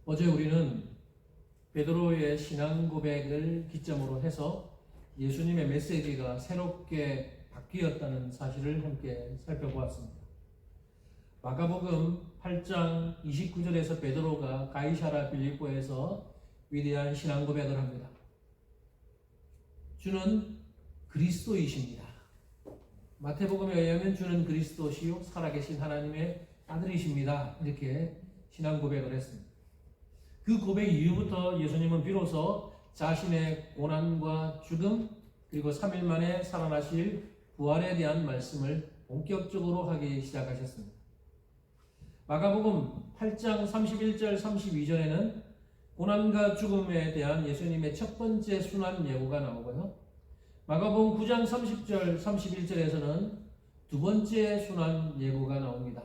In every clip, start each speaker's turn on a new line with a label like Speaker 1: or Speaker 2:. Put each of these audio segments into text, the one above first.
Speaker 1: 어제 우리는 베드로의 신앙 고백을 기점으로 해서 예수님의 메시지가 새롭게 바뀌었다는 사실을 함께 살펴보았습니다. 마가복음 8장 29절에서 베드로가 가이사랴 빌립보에서 위대한 신앙 고백을 합니다. 주는 그리스도이십니다. 마태복음에 의하면 주는 그리스도시요 살아계신 하나님의 아들이십니다. 이렇게 신앙 고백을 했습니다. 그 고백 이후부터 예수님은 비로소 자신의 고난과 죽음 그리고 3일 만에 살아나실 부활에 대한 말씀을 본격적으로 하기 시작하셨습니다. 마가복음 8장 31절 32절에는 고난과 죽음에 대한 예수님의 첫 번째 순환 예고가 나오고요. 마가복음 9장 30절 31절에서는 두 번째 순환 예고가 나옵니다.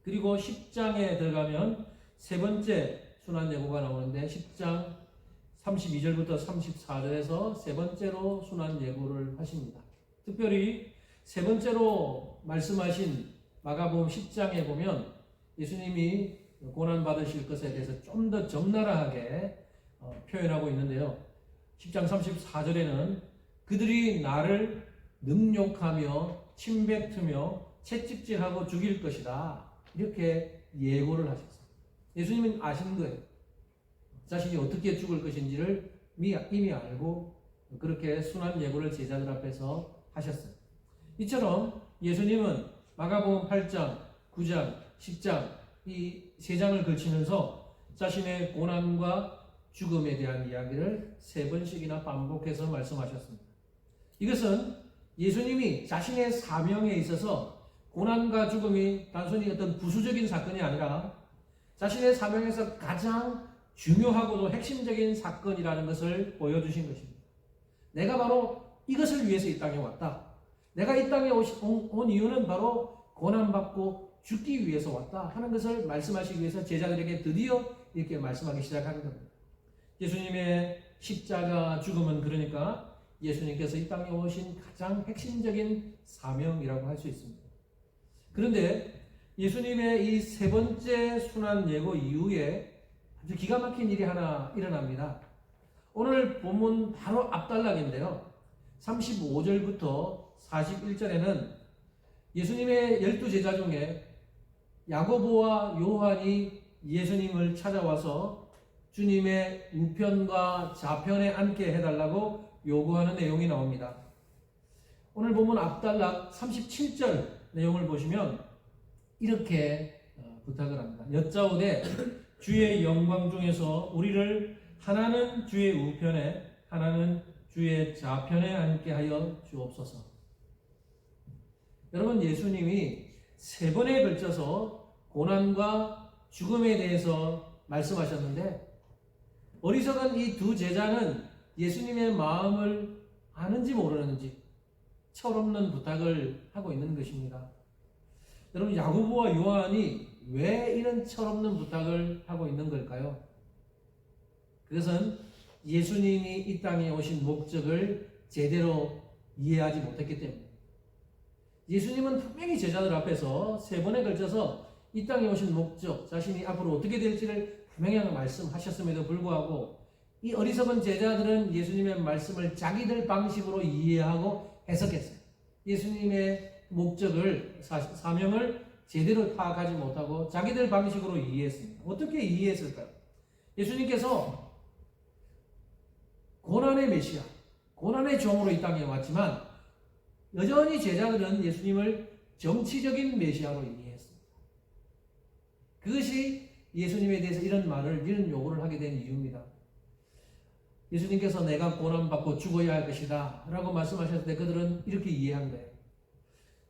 Speaker 1: 그리고 10장에 들어가면 세 번째 순환 예고가 나오는데 10장 32절부터 34절에서 세 번째로 순환 예고를 하십니다. 특별히 세 번째로 말씀하신 마가복음 10장에 보면 예수님이 고난받으실 것에 대해서 좀 더 적나라하게 표현하고 있는데요. 10장 34절에는 그들이 나를 능욕하며 침뱉으며 채찍질하고 죽일 것이다. 이렇게 예고를 하셨어요. 예수님은 아신 거예요. 자신이 어떻게 죽을 것인지를 이미 알고 그렇게 순환 예고를 제자들 앞에서 하셨어요. 이처럼 예수님은 마가복음 8장, 9장, 10장 이 세 장을 걸치면서 자신의 고난과 죽음에 대한 이야기를 세 번씩이나 반복해서 말씀하셨습니다. 이것은 예수님이 자신의 사명에 있어서 고난과 죽음이 단순히 어떤 부수적인 사건이 아니라 자신의 사명에서 가장 중요하고도 핵심적인 사건이라는 것을 보여주신 것입니다. 내가 바로 이것을 위해서 이 땅에 왔다. 내가 이 땅에 온 이유는 바로 고난받고 죽기 위해서 왔다 하는 것을 말씀하시기 위해서 제자들에게 드디어 이렇게 말씀하기 시작하는 겁니다. 예수님의 십자가 죽음은 그러니까 예수님께서 이 땅에 오신 가장 핵심적인 사명이라고 할 수 있습니다. 그런데 예수님의 이 세 번째 순환 예고 이후에 아주 기가 막힌 일이 하나 일어납니다. 오늘 본문 바로 앞단락인데요. 35절부터 41절에는 예수님의 12제자 중에 야고보와 요한이 예수님을 찾아와서 주님의 우편과 좌편에 앉게 해달라고 요구하는 내용이 나옵니다. 오늘 본문 앞단락 37절 내용을 보시면 이렇게 부탁을 합니다. 여짜오되 주의 영광 중에서 우리를 하나는 주의 우편에 하나는 주의 좌편에 앉게 하여 주옵소서. 여러분, 예수님이 세 번에 걸쳐서 고난과 죽음에 대해서 말씀하셨는데 어리석은 이 두 제자는 예수님의 마음을 아는지 모르는지 철없는 부탁을 하고 있는 것입니다. 여러분, 야고보와 요한이 왜 이런 철없는 부탁을 하고 있는 걸까요? 그것은 예수님이 이 땅에 오신 목적을 제대로 이해하지 못했기 때문입니다. 예수님은 분명히 제자들 앞에서 세 번에 걸쳐서 이 땅에 오신 목적, 자신이 앞으로 어떻게 될지를 분명히 말씀하셨음에도 불구하고 이 어리석은 제자들은 예수님의 말씀을 자기들 방식으로 이해하고 해석했어요. 예수님의 목적을, 사명을 제대로 파악하지 못하고 자기들 방식으로 이해했습니다. 어떻게 이해했을까요? 예수님께서 고난의 메시아, 고난의 종으로 이 땅에 왔지만 여전히 제자들은 예수님을 정치적인 메시아로 이해했습니다. 그것이 예수님에 대해서 이런 요구를 하게 된 이유입니다. 예수님께서 내가 고난받고 죽어야 할 것이다 라고 말씀하셨을 때 그들은 이렇게 이해한 거예요.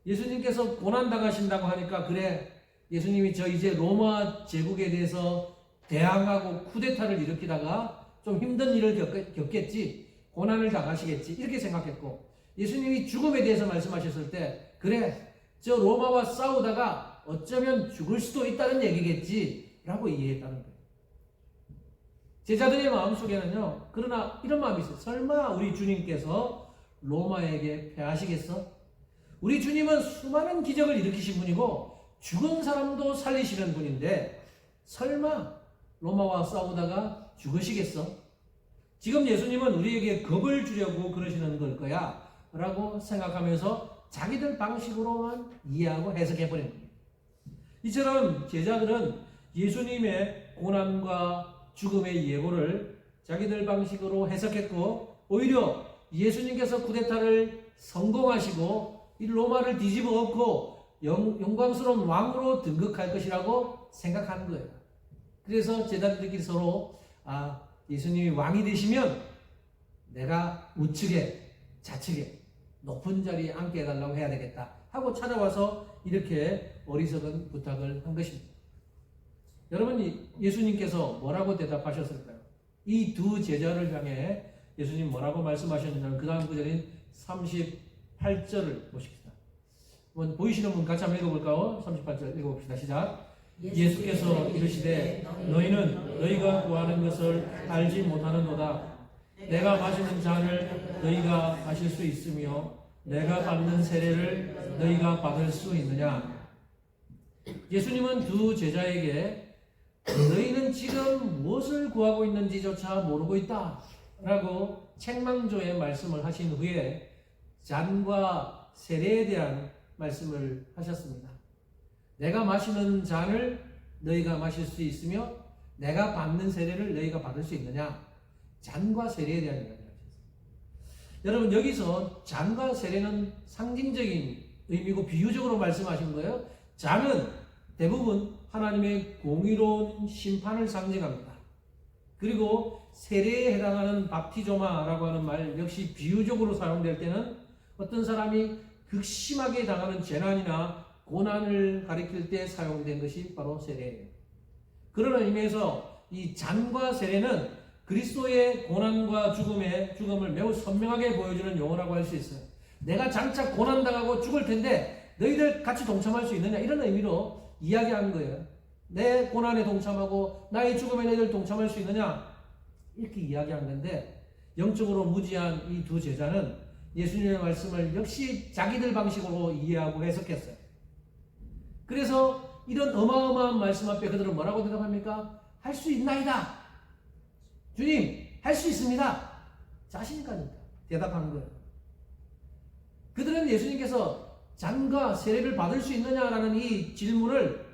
Speaker 1: 예수님께서 고난당하신다고 하니까 그래, 예수님이 이제 로마 제국에 대해서 대항하고 쿠데타를 일으키다가 좀 힘든 일을 겪겠지, 고난을 당하시겠지 이렇게 생각했고, 예수님이 죽음에 대해서 말씀하셨을 때 그래, 저 로마와 싸우다가 어쩌면 죽을 수도 있다는 얘기겠지 라고 이해했다는 거예요. 제자들의 마음속에는요, 그러나 이런 마음이 있어요. 설마 우리 주님께서 로마에게 패하시겠어? 우리 주님은 수많은 기적을 일으키신 분이고 죽은 사람도 살리시는 분인데 설마 로마와 싸우다가 죽으시겠어? 지금 예수님은 우리에게 겁을 주려고 그러시는 걸 거야 라고 생각하면서 자기들 방식으로만 이해하고 해석해버린 거예요. 이처럼 제자들은 예수님의 고난과 죽음의 예고를 자기들 방식으로 해석했고, 오히려 예수님께서 쿠데타를 성공하시고 이 로마를 뒤집어 엎고 영광스러운 왕으로 등극할 것이라고 생각하는 거예요. 그래서 제자들끼리 서로 예수님이 왕이 되시면 내가 우측에 좌측에 높은 자리에 앉게 해달라고 해야 되겠다 하고 찾아와서 이렇게 어리석은 부탁을 한 것입니다. 여러분, 예수님께서 뭐라고 대답하셨을까요? 이 두 제자를 향해 예수님 뭐라고 말씀하셨느냐면 그 다음 구절인 38절을 보십시다. 보이시는 분 같이 한번 읽어볼까요? 38절 읽어봅시다. 시작. 예수께서 이르시되 너희는 너희가 구하는 것을 알지 못하는도다. 내가 마시는 잔을 너희가 마실 수 있으며 내가 받는 세례를 너희가 받을 수 있느냐? 예수님은 두 제자에게 너희는 지금 무엇을 구하고 있는지조차 모르고 있다 라고 책망조의 말씀을 하신 후에 잔과 세례에 대한 말씀을 하셨습니다. 내가 마시는 잔을 너희가 마실 수 있으며 내가 받는 세례를 너희가 받을 수 있느냐? 잔과 세례에 대한 이야기를 하셨습니다. 여러분, 여기서 잔과 세례는 상징적인 의미고 비유적으로 말씀하신 거예요. 잔은 대부분 하나님의 공의로운 심판을 상징합니다. 그리고 세례에 해당하는 밥티조마라고 하는 말 역시 비유적으로 사용될 때는 어떤 사람이 극심하게 당하는 재난이나 고난을 가리킬 때 사용된 것이 바로 세례예요. 그런 의미에서 이 잔과 세례는 그리스도의 고난과 죽음을 매우 선명하게 보여주는 용어라고 할 수 있어요. 내가 장차 고난당하고 죽을 텐데 너희들 같이 동참할 수 있느냐, 이런 의미로 이야기하는 거예요. 내 고난에 동참하고 나의 죽음에 너희들 동참할 수 있느냐, 이렇게 이야기하는 건데, 영적으로 무지한 이 두 제자는 예수님의 말씀을 역시 자기들 방식으로 이해하고 해석했어요. 그래서 이런 어마어마한 말씀 앞에 그들은 뭐라고 대답합니까? 할 수 있나이다. 주님, 할 수 있습니다. 자신있으니까 대답하는 거예요. 그들은 예수님께서 잔과 세례를 받을 수 있느냐라는 이 질문을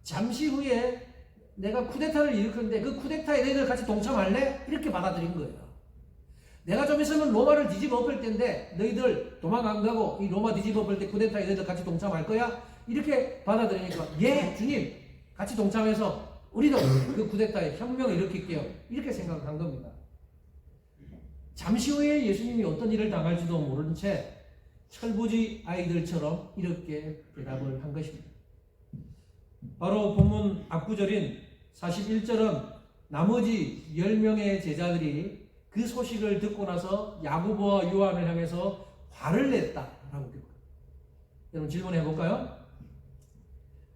Speaker 1: 잠시 후에 내가 쿠데타를 일으켰는데 그 쿠데타에 너희들 같이 동참할래? 이렇게 받아들인 거예요. 내가 좀 있으면 로마를 뒤집어 엎을 텐데 너희들 도망 안 가고 이 로마 뒤집어 엎을 때 쿠데타에 너희들 같이 동참할 거야? 이렇게 받아들이니까 예, 주님, 같이 동참해서 우리도 그 쿠데타에 혁명을 일으킬게요. 이렇게 생각한 겁니다. 잠시 후에 예수님이 어떤 일을 당할지도 모른 채 철부지 아이들처럼 이렇게 대답을 한 것입니다. 바로 본문 앞구절인 41절은 나머지 10명의 제자들이 그 소식을 듣고 나서 야고보와 요한을 향해서 화를 냈다라고 됩니다. 여러분, 질문해 볼까요?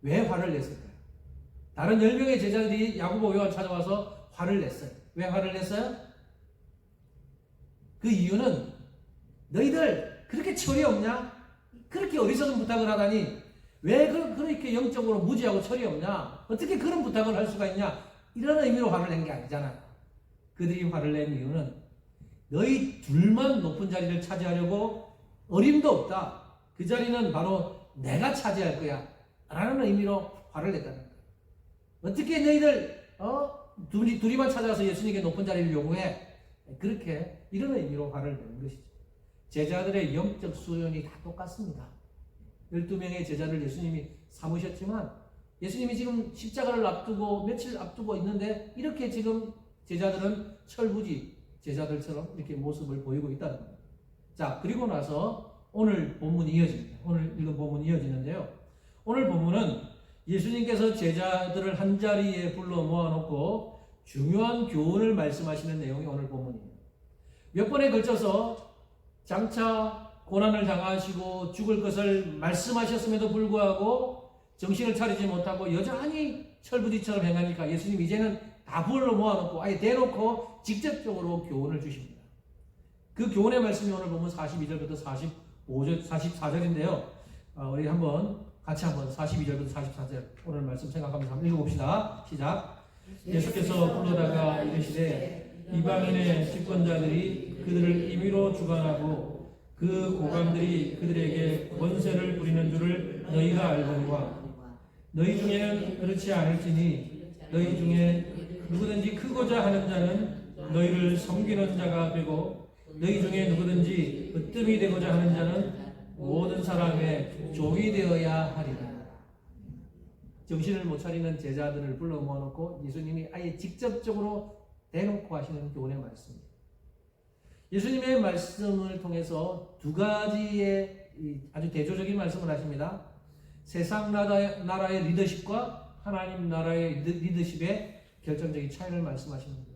Speaker 1: 왜 화를 냈을까요? 다른 10명의 제자들이 야고보, 요한 찾아와서 화를 냈어요. 왜 화를 냈어요? 그 이유는 너희들 그렇게 철이 없냐? 그렇게 어리석은 부탁을 하다니 왜 그렇게 영적으로 무지하고 철이 없냐? 어떻게 그런 부탁을 할 수가 있냐? 이런 의미로 화를 낸 게 아니잖아요. 그들이 화를 낸 이유는 너희 둘만 높은 자리를 차지하려고 어림도 없다. 그 자리는 바로 내가 차지할 거야 라는 의미로 화를 냈다는 거예요. 어떻게 너희들 둘이만 찾아와서 예수님께 높은 자리를 요구해? 그렇게 이런 의미로 화를 내는 것이죠. 제자들의 영적 수준이 다 똑같습니다. 12명의 제자를 예수님이 삼으셨지만 예수님이 지금 십자가를 앞두고 며칠 앞두고 있는데 이렇게 지금 제자들은 철부지 제자들처럼 이렇게 모습을 보이고 있다는 겁니다. 자, 그리고 나서 오늘 본문이 이어집니다. 오늘 읽은 본문이 이어지는데요. 오늘 본문은 예수님께서 제자들을 한자리에 불러 모아놓고 중요한 교훈을 말씀하시는 내용이 오늘 본문입니다. 몇 번에 걸쳐서 장차 고난을 당하시고 죽을 것을 말씀하셨음에도 불구하고 정신을 차리지 못하고 여전히 철부지처럼 행하니까 예수님 이제는 다 불러 모아놓고 아예 대놓고 직접적으로 교훈을 주십니다. 그 교훈의 말씀이 오늘 보면 42절부터 44절인데요. 우리 같이 한번 42절부터 44절 오늘 말씀 생각하면서 한번 읽어봅시다. 시작. 예수께서 불러다가 이르시되 이방인의 집권자들이 그들을 임의로 주관하고 그 고관들이 그들에게 권세를 부리는 줄을 너희가 알거니와 너희 중에는 그렇지 않을지니 너희 중에 누구든지 크고자 하는 자는 너희를 섬기는 자가 되고 너희 중에 누구든지 으뜸이 되고자 하는 자는 모든 사람의 종이 되어야 하리라. 정신을 못 차리는 제자들을 불러 모아놓고 예수님이 아예 직접적으로 대놓고 하시는 교훈의 말씀입니다. 예수님의 말씀을 통해서 두 가지의 아주 대조적인 말씀을 하십니다. 세상 나라의 리더십과 하나님 나라의 리더십의 결정적인 차이를 말씀하십니다.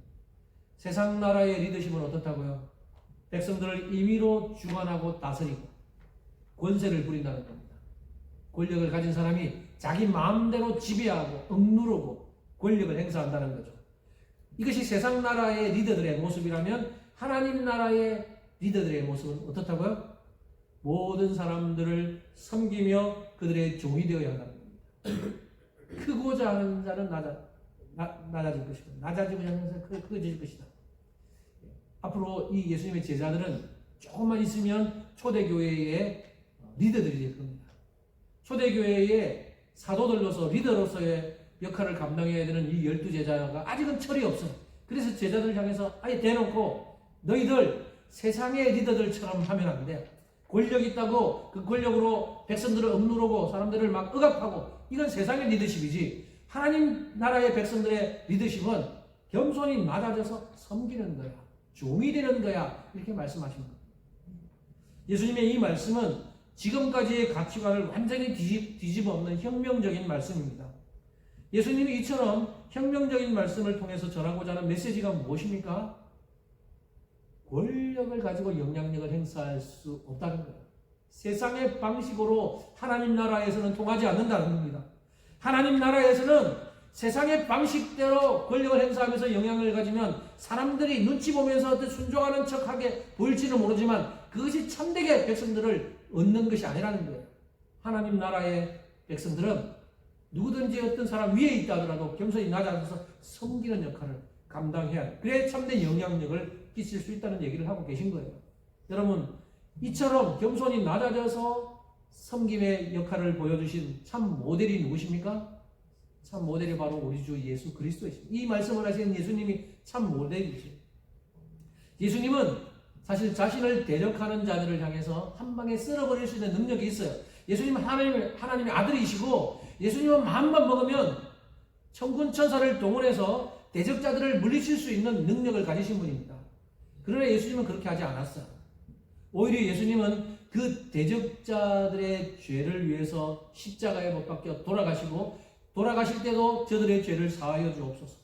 Speaker 1: 세상 나라의 리더십은 어떻다고요? 백성들을 임의로 주관하고 다스리고 권세를 부린다는 겁니다. 권력을 가진 사람이 자기 마음대로 지배하고 억누르고 권력을 행사한다는 거죠. 이것이 세상 나라의 리더들의 모습이라면 하나님 나라의 리더들의 모습은 어떻다고요? 모든 사람들을 섬기며 그들의 종이 되어야 한다는 겁니다. 크고자 하는 자는 낮아질 것이고 낮아지고자 하는 자는 크어질 것이다. 앞으로 이 예수님의 제자들은 조금만 있으면 초대교회의 리더들이 될 겁니다. 초대교회의 사도들로서 리더로서의 역할을 감당해야 되는 이 12제자가 아직은 철이 없어. 그래서 제자들을 향해서 아예 대놓고 너희들 세상의 리더들처럼 하면 안 돼. 권력 있다고 그 권력으로 백성들을 억누르고 사람들을 막 억압하고 이건 세상의 리더십이지 하나님 나라의 백성들의 리더십은 겸손히 낮아져서 섬기는 거야. 종이 되는 거야. 이렇게 말씀하시는 겁니다. 예수님의 이 말씀은 지금까지의 가치관을 완전히 뒤집어 엎는 혁명적인 말씀입니다. 예수님이 이처럼 혁명적인 말씀을 통해서 전하고자 하는 메시지가 무엇입니까? 권력을 가지고 영향력을 행사할 수 없다는 거예요. 세상의 방식으로 하나님 나라에서는 통하지 않는다는 겁니다. 하나님 나라에서는 세상의 방식대로 권력을 행사하면서 영향을 가지면 사람들이 눈치 보면서 순종하는 척하게 보일지는 모르지만 그것이 참되게 백성들을 얻는 것이 아니라는 거예요. 하나님 나라의 백성들은 누구든지 어떤 사람 위에 있다 하더라도 겸손히 낮아져서 섬기는 역할을 감당해야 해요. 그래야 참된 영향력을 끼칠 수 있다는 얘기를 하고 계신 거예요. 여러분, 이처럼 겸손히 낮아져서 섬김의 역할을 보여주신 참 모델이 누구십니까? 참 모델이 바로 우리 주 예수 그리스도이십니다. 이 말씀을 하시는 예수님이 참 모델이죠. 예수님은 사실 자신을 대적하는 자들을 향해서 한 방에 쓸어버릴 수 있는 능력이 있어요. 예수님은 하나님의 아들이시고 예수님은 마음만 먹으면 천군 천사를 동원해서 대적자들을 물리칠 수 있는 능력을 가지신 분입니다. 그러나 예수님은 그렇게 하지 않았어요. 오히려 예수님은 그 대적자들의 죄를 위해서 십자가에 못 박혀 돌아가시고 돌아가실 때도 저들의 죄를 사하여 주옵소서.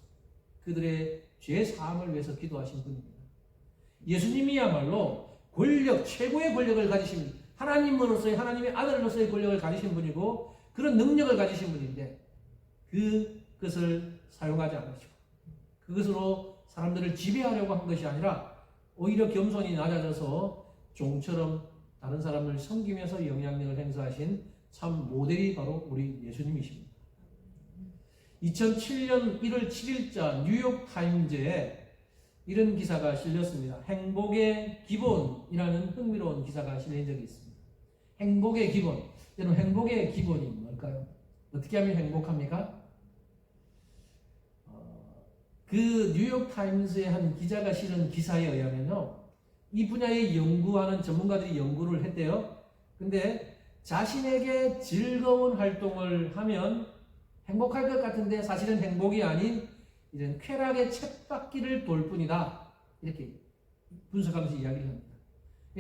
Speaker 1: 그들의 죄 사함을 위해서 기도하신 분입니다. 예수님이야말로 권력, 최고의 권력을 가지신 하나님으로서의 하나님의 아들로서의 권력을 가지신 분이고 그런 능력을 가지신 분인데 그것을 사용하지 않으시고 그것으로 사람들을 지배하려고 한 것이 아니라 오히려 겸손히 낮아져서 종처럼 다른 사람을 섬기면서 영향력을 행사하신 참 모델이 바로 우리 예수님이십니다. 2007년 1월 7일자 뉴욕타임즈에 이런 기사가 실렸습니다. 행복의 기본이라는 흥미로운 기사가 실린 적이 있습니다. 행복의 기본. 여러분, 행복의 기본이 뭘까요? 어떻게 하면 행복합니까? 그 뉴욕타임스의 한 기자가 실은 기사에 의하면요, 이 분야에 연구하는 전문가들이 연구를 했대요. 근데 자신에게 즐거운 활동을 하면 행복할 것 같은데 사실은 행복이 아닌 이런 쾌락의 쳇바퀴를 돌 뿐이다. 이렇게 분석하면서 이야기를 합니다.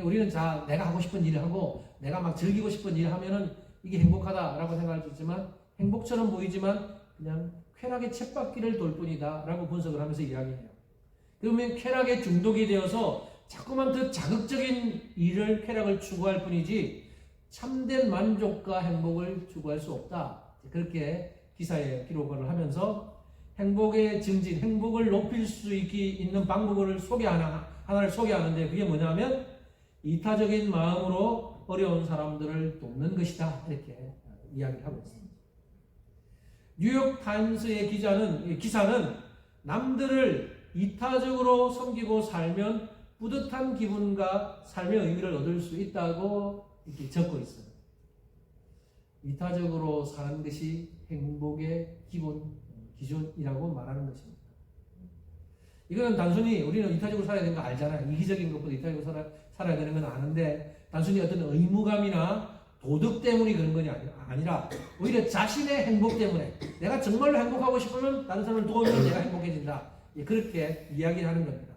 Speaker 1: 우리는 내가 하고 싶은 일을 하고 내가 막 즐기고 싶은 일을 하면은 이게 행복하다라고 생각할 수 있지만 행복처럼 보이지만 그냥 쾌락의 쳇바퀴를 돌 뿐이다 라고 분석을 하면서 이야기해요. 그러면 쾌락에 중독이 되어서 자꾸만 더 자극적인 일을 쾌락을 추구할 뿐이지 참된 만족과 행복을 추구할 수 없다. 그렇게 기사에 기록을 하면서 행복의 증진, 행복을 높일 수 있는 방법을 하나를 소개하는데 그게 뭐냐면 이타적인 마음으로 어려운 사람들을 돕는 것이다. 이렇게 이야기를 하고 있습니다. 뉴욕타임스의 기사는 남들을 이타적으로 섬기고 살면 뿌듯한 기분과 삶의 의미를 얻을 수 있다고 이렇게 적고 있어요. 이타적으로 사는 것이 행복의 기준이라고 말하는 것입니다. 이거는 단순히 우리는 이타적으로 살아야 되는 거 알잖아요. 이기적인 것보다 이타적으로 살아야 되는 건 아는데 단순히 어떤 의무감이나 도덕 때문이 그런 건 아니라 오히려 자신의 행복 때문에 내가 정말로 행복하고 싶으면 다른 사람을 도우면 내가 행복해진다. 그렇게 이야기하는 겁니다.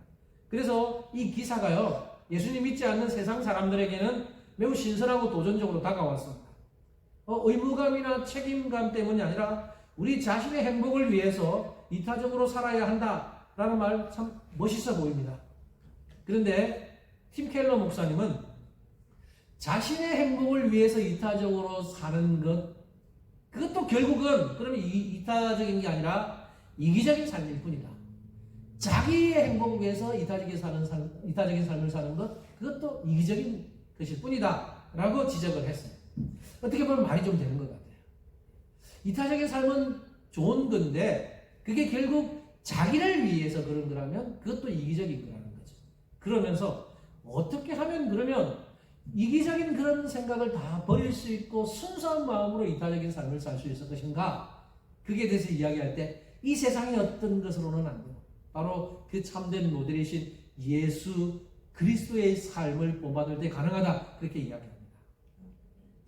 Speaker 1: 그래서 이 기사가요, 예수님 믿지 않는 세상 사람들에게는 매우 신선하고 도전적으로 다가왔습니다. 의무감이나 책임감 때문이 아니라 우리 자신의 행복을 위해서 이타적으로 살아야 한다라는 말 참 멋있어 보입니다. 그런데 팀 켈러 목사님은 자신의 행복을 위해서 이타적으로 사는 것, 그것도 결국은 그러면 이타적인 게 아니라 이기적인 삶일 뿐이다. 자기의 행복을 위해서 이타적인 삶을 사는 것, 그것도 이기적인 것일 뿐이다 라고 지적을 했어요. 어떻게 보면 말이 좀 되는 것 같아요. 이타적인 삶은 좋은 건데 그게 결국 자기를 위해서 그런 거라면 그것도 이기적인 거라는 거죠. 그러면서 어떻게 하면 그러면 이기적인 그런 생각을 다 버릴 수 있고 순수한 마음으로 이타적인 삶을 살 수 있을 것인가? 그게 대해서 이야기할 때 이 세상의 어떤 것으로는 안 돼요. 바로 그 참된 모델이신 예수 그리스도의 삶을 본받을 때 가능하다. 그렇게 이야기합니다.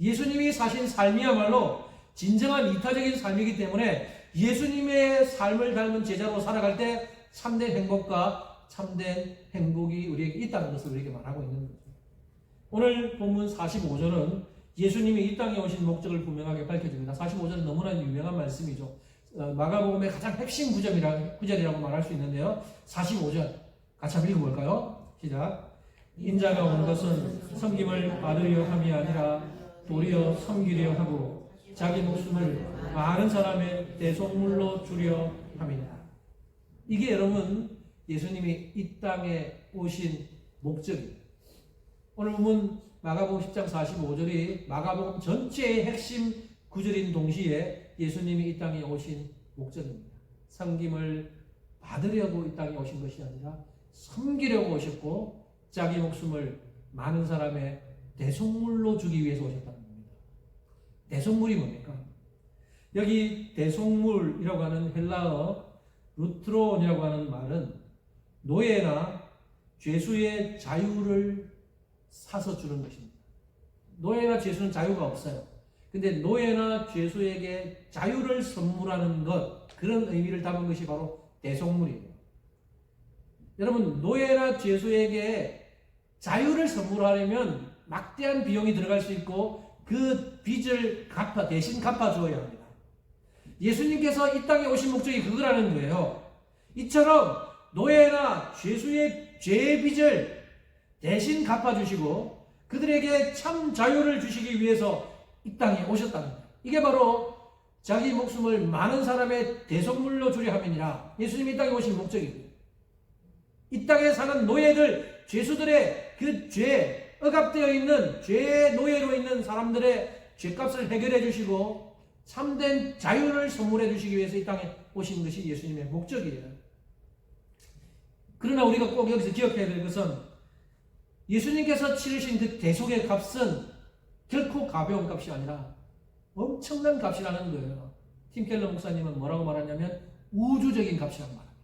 Speaker 1: 예수님이 사신 삶이야말로 진정한 이타적인 삶이기 때문에 예수님의 삶을 닮은 제자로 살아갈 때 참된 행복과 참된 행복이 우리에게 있다는 것을 우리에게 말하고 있는 거죠. 오늘 본문 45절은 예수님이 이 땅에 오신 목적을 분명하게 밝혀줍니다. 45절은 너무나 유명한 말씀이죠. 마가복음의 가장 핵심 구절이라고 말할 수 있는데요. 45절 같이 한번 읽어볼까요? 시작. 인자가 오는 것은 섬김을 받으려 함이 아니라 도리어 섬기려 하고 자기 목숨을 많은 사람의 대속물로 주려 함이다. 이게 여러분 예수님이 이 땅에 오신 목적입니다. 오늘 보면 마가복음 10장 45절이 마가복음 전체의 핵심 구절인 동시에 예수님이 이 땅에 오신 목적입니다. 섬김을 받으려고 이 땅에 오신 것이 아니라 섬기려고 오셨고 자기 목숨을 많은 사람의 대속물로 주기 위해서 오셨다는 겁니다. 대속물이 뭡니까? 여기 대속물이라고 하는 헬라어 루트론이라고 하는 말은 노예나 죄수의 자유를 사서 주는 것입니다. 노예나 죄수는 자유가 없어요. 근데 노예나 죄수에게 자유를 선물하는 것, 그런 의미를 담은 것이 바로 대속물이에요. 여러분, 노예나 죄수에게 자유를 선물하려면 막대한 비용이 들어갈 수 있고 그 빚을 대신 갚아주어야 합니다. 예수님께서 이 땅에 오신 목적이 그거라는 거예요. 이처럼 노예나 죄수의 죄의 빚을 대신 갚아주시고 그들에게 참 자유를 주시기 위해서 이 땅에 오셨다는 거예요. 이게 바로 자기 목숨을 많은 사람의 대속물로 주려 함이니라. 예수님이 이 땅에 오신 목적이고요. 이 땅에 사는 노예들, 죄수들의 그 죄, 억압되어 있는 죄의 노예로 있는 사람들의 죄값을 해결해 주시고 참된 자유를 선물해 주시기 위해서 이 땅에 오신 것이 예수님의 목적이에요. 그러나 우리가 꼭 여기서 기억해야 될 것은 예수님께서 치르신 그 대속의 값은 결코 가벼운 값이 아니라 엄청난 값이라는 거예요. 팀 켈러 목사님은 뭐라고 말하냐면 우주적인 값이라고 말합니다.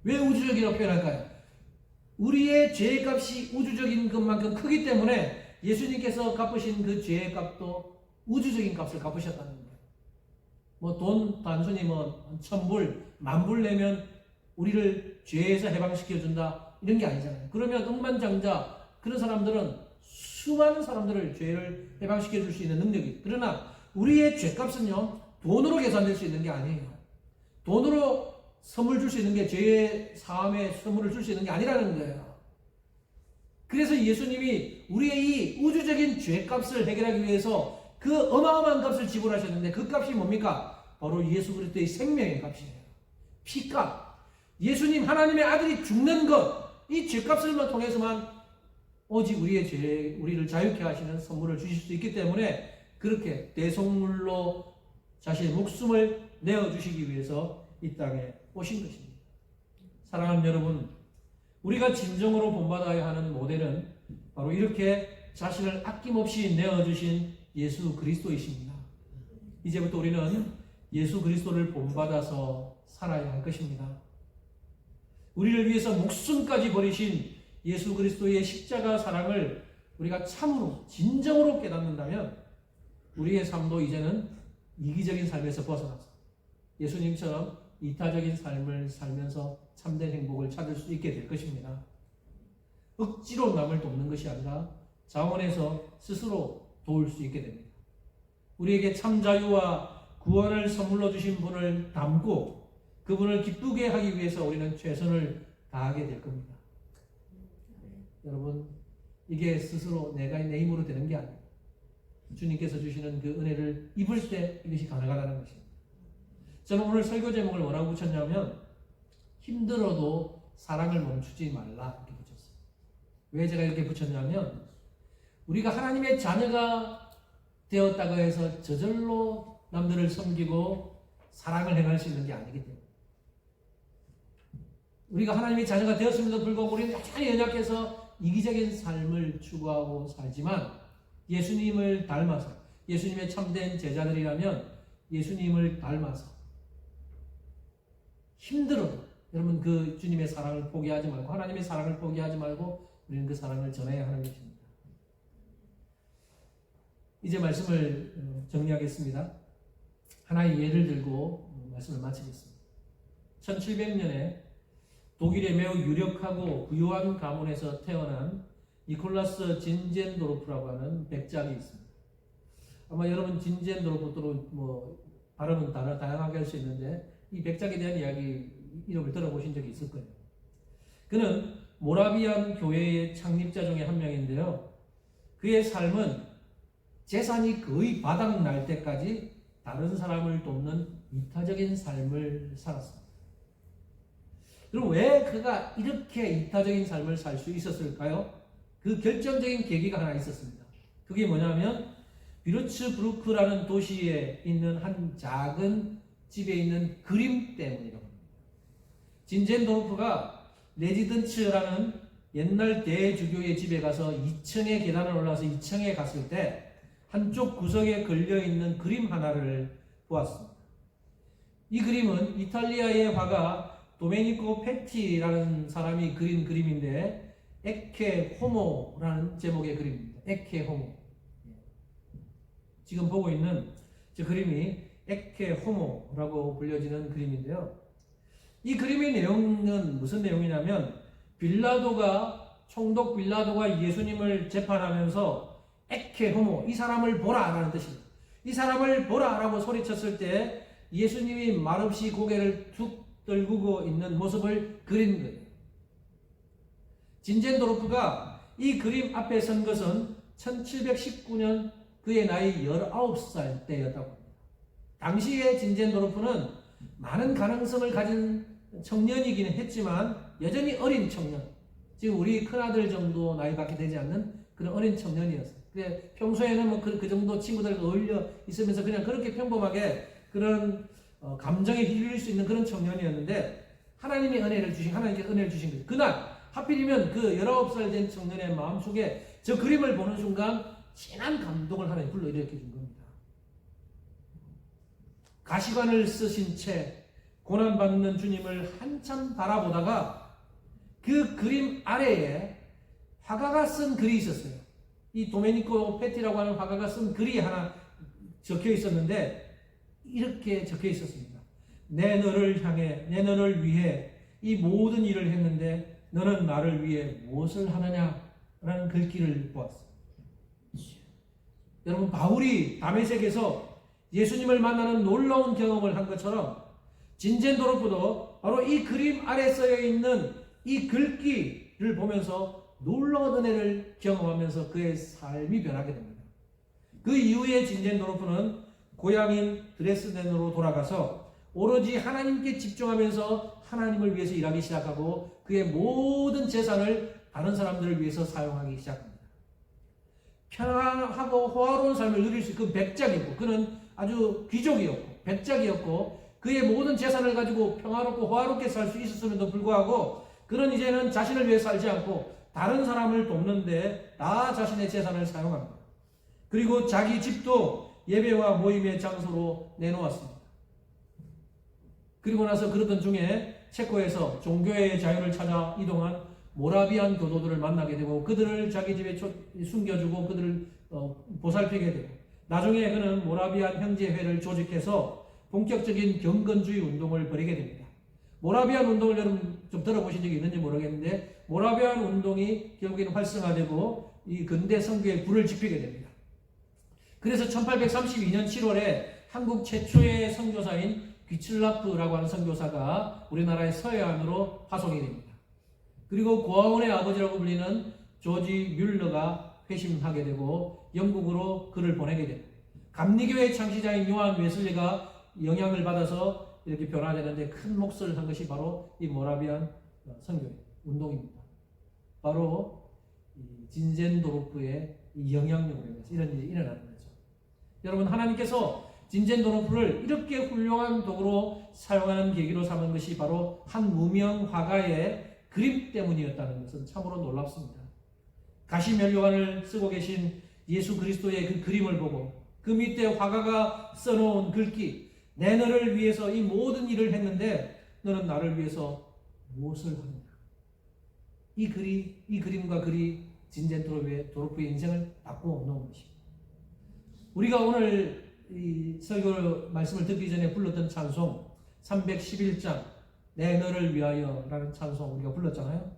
Speaker 1: 왜 우주적이라고 표현할까요? 우리의 죄의 값이 우주적인 것만큼 크기 때문에 예수님께서 갚으신 그 죄의 값도 우주적인 값을 갚으셨다는 거예요. 돈 단순히 1,000불, 10,000불 내면 우리를 죄에서 해방시켜준다 이런 게 아니잖아요. 그러면 억만장자 그런 사람들은 수많은 사람들을 죄를 해방시켜 줄 수 있는 능력이. 그러나 우리의 죄값은요 돈으로 계산될 수 있는 게 아니에요. 돈으로 선물 줄 수 있는 게 죄의 사함의 선물을 줄 수 있는 게 아니라는 거예요. 그래서 예수님이 우리의 이 우주적인 죄값을 해결하기 위해서 그 어마어마한 값을 지불하셨는데 그 값이 뭡니까? 바로 예수 그리스도의 생명의 값이에요. 피값. 예수님 하나님의 아들이 죽는 것, 이 죄값을 통해서만 오직 우리를 자유케 하시는 선물을 주실 수 있기 때문에 그렇게 대속물로 자신의 목숨을 내어주시기 위해서 이 땅에 오신 것입니다. 사랑하는 여러분, 우리가 진정으로 본받아야 하는 모델은 바로 이렇게 자신을 아낌없이 내어주신 예수 그리스도이십니다. 이제부터 우리는 예수 그리스도를 본받아서 살아야 할 것입니다. 우리를 위해서 목숨까지 버리신 예수 그리스도의 십자가 사랑을 우리가 참으로 진정으로 깨닫는다면 우리의 삶도 이제는 이기적인 삶에서 벗어나서 예수님처럼 이타적인 삶을 살면서 참된 행복을 찾을 수 있게 될 것입니다. 억지로 남을 돕는 것이 아니라 자원해서 스스로 도울 수 있게 됩니다. 우리에게 참 자유와 구원을 선물로 주신 분을 닮고 그분을 기쁘게 하기 위해서 우리는 최선을 다하게 될 겁니다. 여러분, 이게 스스로 내 힘으로 되는 게 아니에요. 주님께서 주시는 그 은혜를 입을 때 이것이 가능하다는 것입니다. 저는 오늘 설교 제목을 뭐라고 붙였냐면 힘들어도 사랑을 멈추지 말라 이렇게 붙였어요. 왜 제가 이렇게 붙였냐면 우리가 하나님의 자녀가 되었다고 해서 저절로 남들을 섬기고 사랑을 행할 수 있는 게 아니기 때문에 우리가 하나님의 자녀가 되었음에도 불구하고 우리는 여전히 연약해서 이기적인 삶을 추구하고 살지만 예수님을 닮아서 예수님의 참된 제자들이라면 예수님을 닮아서 힘들어도 여러분 그 주님의 사랑을 포기하지 말고 하나님의 사랑을 포기하지 말고 우리는 그 사랑을 전해야 하는 것입니다. 이제 말씀을 정리하겠습니다. 하나의 예를 들고 말씀을 마치겠습니다. 1700년에 독일의 매우 유력하고 부유한 가문에서 태어난 니콜라스 진젠도르프라고 하는 백작이 있습니다. 아마 여러분 진젠도르프도 발음은 다양하게 할 수 있는데 이 백작에 대한 이야기 이름을 들어보신 적이 있을 거예요. 그는 모라비안 교회의 창립자 중에 한 명인데요. 그의 삶은 재산이 거의 바닥 날 때까지 다른 사람을 돕는 이타적인 삶을 살았습니다. 그럼 왜 그가 이렇게 이타적인 삶을 살 수 있었을까요? 그 결정적인 계기가 하나 있었습니다. 그게 뭐냐면 비르츠부르크라는 도시에 있는 한 작은 집에 있는 그림 때문이라고 합니다. 진젠도르프가 레지던츠라는 옛날 대주교의 집에 가서 2층의 계단을 올라서 2층에 갔을 때 한쪽 구석에 걸려있는 그림 하나를 보았습니다. 이 그림은 이탈리아의 화가 도메니코 페티라는 사람이 그린 그림인데 에케 호모라는 제목의 그림입니다. 에케 호모. 지금 보고 있는 저 그림이 에케 호모라고 불려지는 그림인데요. 이 그림의 내용은 무슨 내용이냐면 총독 빌라도가 예수님을 재판하면서 에케 호모, 이 사람을 보라 라는 뜻입니다. 이 사람을 보라 라고 소리쳤을 때 예수님이 말없이 고개를 툭 떨구고 있는 모습을 그린 거예요. 진젠도르프가 이 그림 앞에 선 것은 1719년 그의 나이 19살 때였다고 합니다. 당시에 진젠도르프는 많은 가능성을 가진 청년이긴 했지만 여전히 어린 청년, 지금 우리 큰아들 정도 나이밖에 되지 않는 그런 어린 청년이었어요. 그래, 평소에는 그 정도 친구들과 어울려 있으면서 그냥 그렇게 평범하게 그런 감정에 휘둘릴 수 있는 그런 청년이었는데 하나님께서 은혜를 주신 거예요. 그날 하필이면 그 19살 된 청년의 마음속에 저 그림을 보는 순간 진한 감동을 하나님 불러일으켜 준 겁니다. 가시관을 쓰신 채 고난받는 주님을 한참 바라보다가 그 그림 아래에 화가가 쓴 글이 있었어요. 이 도메니코 페티라고 하는 화가가 쓴 글이 하나 적혀 있었는데 이렇게 적혀 있었습니다. 내 너를 위해 이 모든 일을 했는데 너는 나를 위해 무엇을 하느냐? 라는 글귀를 보았어요. 여러분, 바울이 다메섹에서 예수님을 만나는 놀라운 경험을 한 것처럼 진젠도르프도 바로 이 그림 아래 쓰여 있는 이 글귀를 보면서 놀라운 은혜를 경험하면서 그의 삶이 변하게 됩니다. 그 이후에 진젠도르프는 고향인 드레스덴으로 돌아가서 오로지 하나님께 집중하면서 하나님을 위해서 일하기 시작하고 그의 모든 재산을 다른 사람들을 위해서 사용하기 시작합니다. 편안하고 호화로운 삶을 누릴 수 있는 그 백작이고 그는 아주 귀족이었고 백작이었고 그의 모든 재산을 가지고 평화롭고 호화롭게 살 수 있었음에도 불구하고 그는 이제는 자신을 위해 살지 않고 다른 사람을 돕는데 나 자신의 재산을 사용합니다. 그리고 자기 집도 예배와 모임의 장소로 내놓았습니다. 그리고 나서 그러던 중에 체코에서 종교의 자유를 찾아 이동한 모라비안 교도들을 만나게 되고 그들을 자기 집에 숨겨주고 그들을 보살피게 되고 나중에 그는 모라비안 형제회를 조직해서 본격적인 경건주의 운동을 벌이게 됩니다. 모라비안 운동을 여러분 좀 들어보신 적이 있는지 모르겠는데 모라비안 운동이 결국에는 활성화되고 이 근대 선교에 불을 지피게 됩니다. 그래서 1832년 7월에 한국 최초의 선교사인 귀칠라프라고 하는 선교사가 우리나라의 서해안으로 파송이 됩니다. 그리고 고아원의 아버지라고 불리는 조지 뮬러가 회심하게 되고 영국으로 그를 보내게 됩니다. 감리교의 창시자인 요한 웨슬리가 영향을 받아서 이렇게 변화되는데 큰 몫을 한 것이 바로 이 모라비안 선교 운동입니다. 바로 진젠도르프의 영향력으로 인해서 이런 일이 일어나는 거죠. 여러분, 하나님께서 진젠도르프를 이렇게 훌륭한 도구로 사용하는 계기로 삼은 것이 바로 한 무명 화가의 그림 때문이었다는 것은 참으로 놀랍습니다. 가시면류관을 쓰고 계신 예수 그리스도의 그 그림을 보고 그 밑에 화가가 써놓은 글귀, 내 너를 위해서 이 모든 일을 했는데 너는 나를 위해서 무엇을 하느냐. 이 그림과 글이 진젠도르프의 인생을 바꾸어 놓은 것입니다. 우리가 오늘 이 설교 말씀을 듣기 전에 불렀던 찬송 311장 내 너를 위하여 라는 찬송 우리가 불렀잖아요.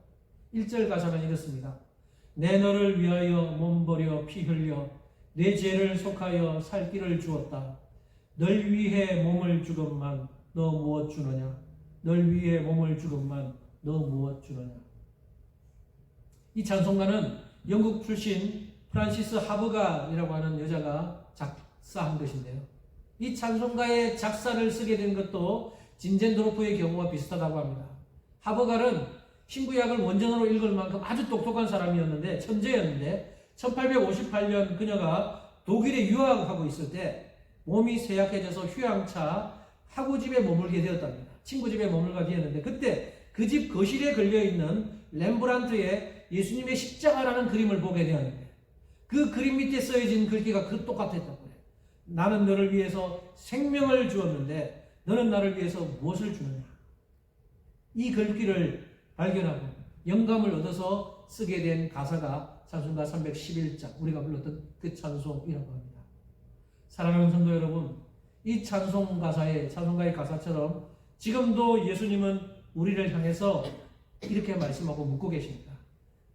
Speaker 1: 1절 가사는 이렇습니다. 내 너를 위하여 몸 버려 피 흘려 내 죄를 속하여 살 길을 주었다. 널 위해 몸을 주건만 너 무엇 주느냐. 널 위해 몸을 주건만 너 무엇 주느냐. 이 찬송가는 영국 출신 프란시스 하버가이라고 하는 여자가 작사한 것인데요. 이 찬송가의 작사를 쓰게 된 것도 진젠도르프의 경우와 비슷하다고 합니다. 하버갈은 신구약을 원전으로 읽을 만큼 아주 똑똑한 사람이었는데 천재였는데 1858년 그녀가 독일에 유학하고 있을 때 몸이 쇠약해져서 휴양차 하구집에 머물게 되었답니다. 친구 집에 머물게 되었는데 그때 그 집 거실에 걸려있는 렘브란트의 예수님의 십자가라는 그림을 보게 되었는데 그 그림 밑에 써진 글귀가 그 똑같았다고 해요. 나는 너를 위해서 생명을 주었는데 너는 나를 위해서 무엇을 주느냐. 이 글귀를 발견하고 영감을 얻어서 쓰게 된 가사가 찬송가 311장 우리가 불렀던 그 찬송이라고 합니다. 사랑하는 성도 여러분, 이 찬송가의 가사처럼 지금도 예수님은 우리를 향해서 이렇게 말씀하고 묻고 계십니다.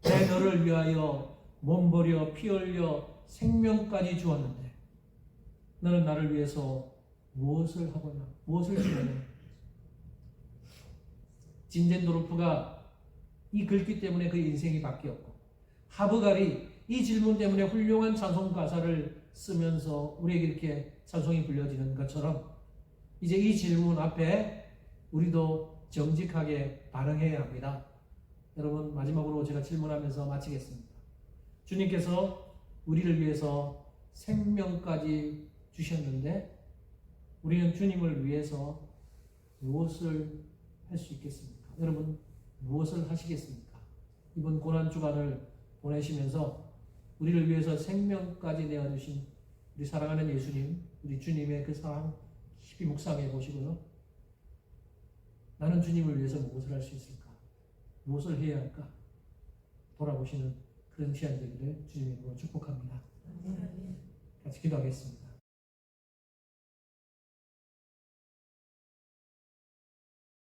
Speaker 1: 내 너를 위하여 몸 버려 피 흘려 생명까지 주었는데 너는 나를 위해서 무엇을 하거나 무엇을 주느냐. 진젠도르프가 이 글귀 때문에 그 인생이 바뀌었고 하버갈이 이 질문 때문에 훌륭한 찬송 가사를 쓰면서 우리에게 이렇게 찬송이 불려지는 것처럼 이제 이 질문 앞에 우리도 정직하게 반응해야 합니다. 여러분, 마지막으로 제가 질문하면서 마치겠습니다. 주님께서 우리를 위해서 생명까지 주셨는데 우리는 주님을 위해서 무엇을 할 수 있겠습니까? 여러분, 무엇을 하시겠습니까? 이번 고난주간을 보내시면서 우리를 위해서 생명까지 내어주신 우리 사랑하는 예수님, 우리 주님의 그 사랑 깊이 묵상해 보시고요. 나는 주님을 위해서 무엇을 할 수 있을까? 무엇을 해야 할까? 돌아보시는 그런 시간 되기를 주님의 이름으로 축복합니다. 같이 기도하겠습니다.